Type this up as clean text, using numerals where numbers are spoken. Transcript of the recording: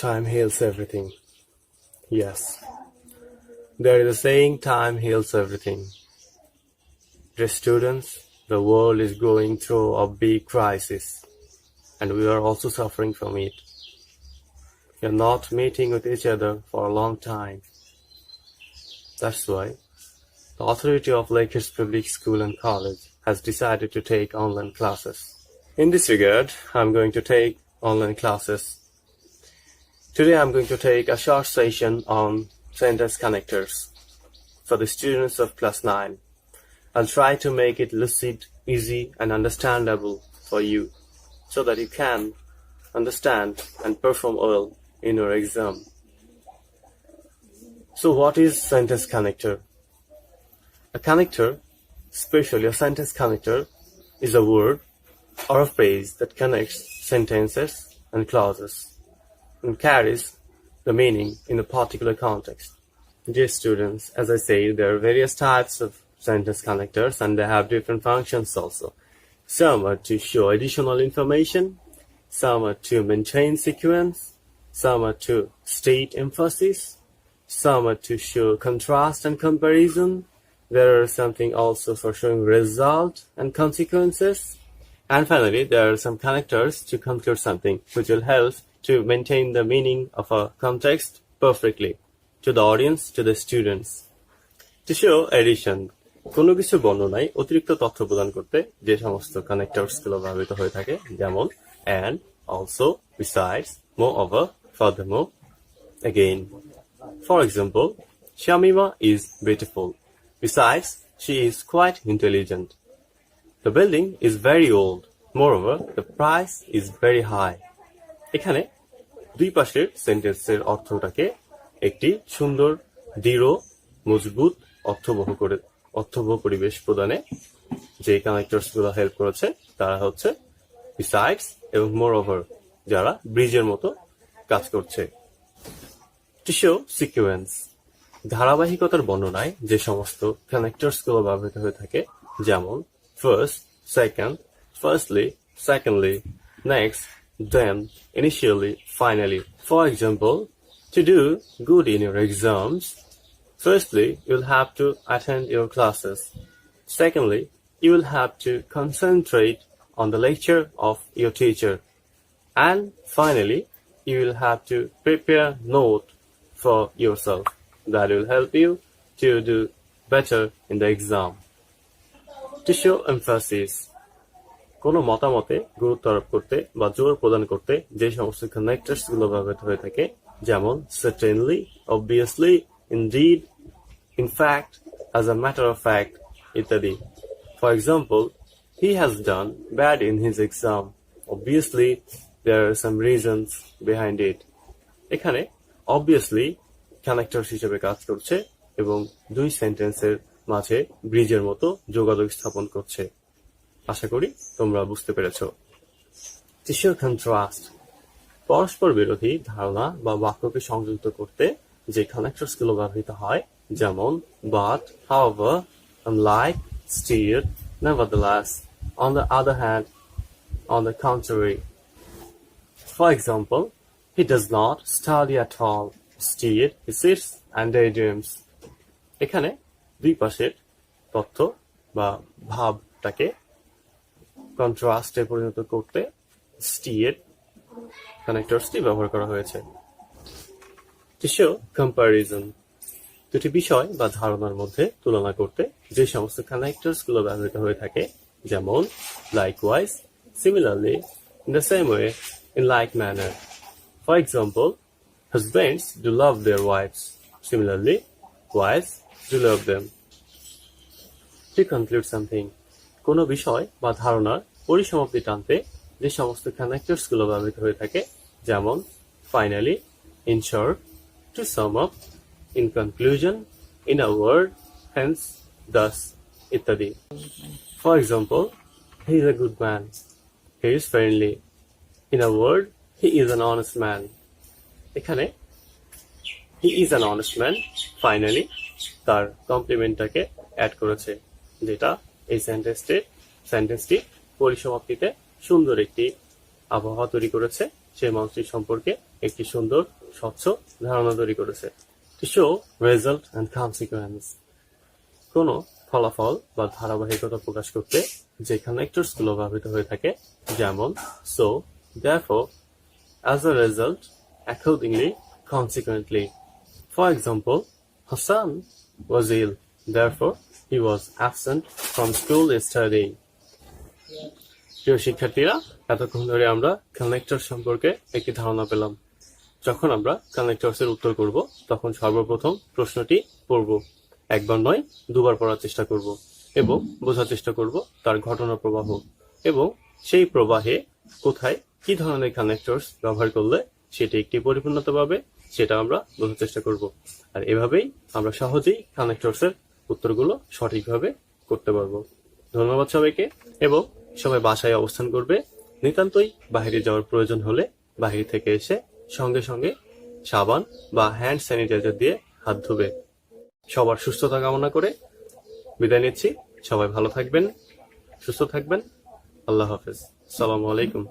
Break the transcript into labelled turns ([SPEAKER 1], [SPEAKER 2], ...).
[SPEAKER 1] time heals everything. Yes, there is a saying, time heals everything. Dear students, the world is going through a big crisis, and we are also suffering from it. We are not meeting with each other for a long time. That's why the authority of Lakers Public School and College has decided to take online classes. In this regard, I'm going to take online classes. Today I'm going to take a short session on sentence connectors for the students of class 9. I'll try to make it lucid, easy and understandable for you so that you can understand and perform well in your exam. So what is sentence connector? A connector, especially a sentence connector, is a word or a phrase that connects sentences and clauses and carries the meaning in a particular context. Dear students, as I said, there are various types of sentence connectors and they have different functions also. Some are to show additional information, some are to maintain sequence, some are to state emphasis, some are to show contrast and comparison. There are something also for showing result and consequences. And finally, there are some connectors to conclude something, which will help to maintain the meaning of a context perfectly to the audience, to the students. To show addition, কোনো কিছু বর্ণনায় অতিরিক্ত তথ্য প্রদান করতে যে সমস্ত connectors গুলো ব্যবহৃত হয়ে থাকে, যেমন and, also, besides, moreover, furthermore, again. For example, Shamima is beautiful. Besides, she is quite intelligent. The building is very old. Moreover, the price is very high. এখানে দুই পাশের সেন্টেন্সের অর্থটাকে একটি সুন্দর, দৃঢ়, মজবুত, অর্থবহ পরিবেশ প্রদানে যে কানেক্টরস গুলো হেল্প করেছে তারা হচ্ছে besides এবং moreover, যারা ব্রিজের মতো কাজ করছে। To show sequence, ধারাবাহিকতার বর্ণনায় যে সমস্ত কানেক্টরস গুলো ব্যবহৃত হয়ে থাকে, যেমন first, second, firstly, secondly, next, then, initially, finally. For example, to do good in your exams, firstly, you'll have to attend your classes. Secondly, you will have to concentrate on the lecture of your teacher. And finally, you will have to prepare note for yourself that will help you to do better in the exam. To show emphasis, কোনো মতামতে গুরুত্ব আরোপ করতে বা জোর প্রদান করতে যে সমস্ত connectors গুলো ব্যবহৃত হয়ে থাকে, যেমন certainly, obviously, indeed, in fact, as a matter of fact, ইত্যাদি. For example, he has done bad in his exam. Obviously, there are some reasons behind it. এখানে obviously connectors হিসেবে কাজ করছে এবং দুই সেন্টেন্সের মাঝে ব্রিজের মতো যোগাযোগ স্থাপন করছে। আশা করি তোমরা বুঝতে পেরেছো। To show contrast, পরস্পর বিরোধী ধারণা বা বাক্যকে সংযুক্ত করতে যে connectors গুলো ব্যবহৃত হয়, যেমন but, however, unlike, still, nevertheless, on the other hand, on the contrary. For example, he does not study at all. Instead, he sits and daydreams. এখানে দুই পাশের তথ্য বা ভাবটাকে কন্ট্রাস্টে পরিণত করতে স্টিয়ের কানেক্টরসটি ব্যবহার করা হয়েছে। To show comparison, দুটি বিষয় বা ধারণার মধ্যে তুলনা করতে যে সমস্ত কানেক্টরস গুলো ব্যবহৃত হয়ে থাকে, যেমন likewise, similarly, in the same way, in like manner. For example, husbands do love their wives. Similarly, wives do love them. To conclude something, কোনো বিষয় বা ধারণার পরিসমাপ্তি টানতে যে সমস্ত connectors গুলো ব্যবহৃত হয়ে থাকে, যেমন finally, in short, to sum up, in conclusion, in a word, hence, thus, ইত্যাদি. For example, he is a good man. He is friendly. In a word, he is an honest man. এখানে he is an honest man, finally, তার কমপ্লিমেন্টটাকে add করেছে, যেটা এই সেন্টেন্সটি পরিসমাপ্তিতে সুন্দর একটি আবহাওয়া তৈরি করেছে, সেই মানুষটি সম্পর্কে একটি সুন্দর স্বচ্ছ ধারণা তৈরি করেছে। To show result and consequence, কোনো ফলাফল বা ধারাবাহিকতা প্রকাশ করতে যে কানেক্টরস গুলো ব্যবহৃত হয়ে থাকে, যেমন so, therefore, as a result, accordingly, consequently. For example, Hassan was ill, therefore he was absent from school yesterday. প্রিয় শিক্ষার্থীরা, এতক্ষণ ধরে আমরা কানেক্টর সম্পর্কে একটি ধারণা পেলাম। যখন আমরা কানেক্টরস এর উত্তর করব, তখন সর্বপ্রথম প্রশ্নটি পড়ব, একবার নয় দুবার পড়ার চেষ্টা করব এবং বোঝার চেষ্টা করব তার ঘটনা প্রবাহ এবং সেই প্রবাহে কোথায় কি ধরনের কানেক্টরস ব্যবহার করলে সেটি একটি পরিপূর্ণতা পাবে, সেটা আমরা বোঝার চেষ্টা করব। আর এভাবেই আমরা সহজেই কানেক্টরস এর উত্তরগুলো সঠিকভাবে করতে পারবো। ধন্যবাদ সবাইকে, এবং সবাই বাসায় অবস্থান করবে। নিতান্তই বাইরে যাওয়ার প্রয়োজন হলে বাইরে থেকে এসে সঙ্গে সঙ্গে সাবান বা হ্যান্ড স্যানিটাইজার দিয়ে হাত ধুবে। সবার সুস্থতা কামনা করে বিদায় নিচ্ছি। সবাই ভালো থাকবেন, সুস্থ থাকবেন। আল্লাহ হাফেজ। আসসালামু আলাইকুম।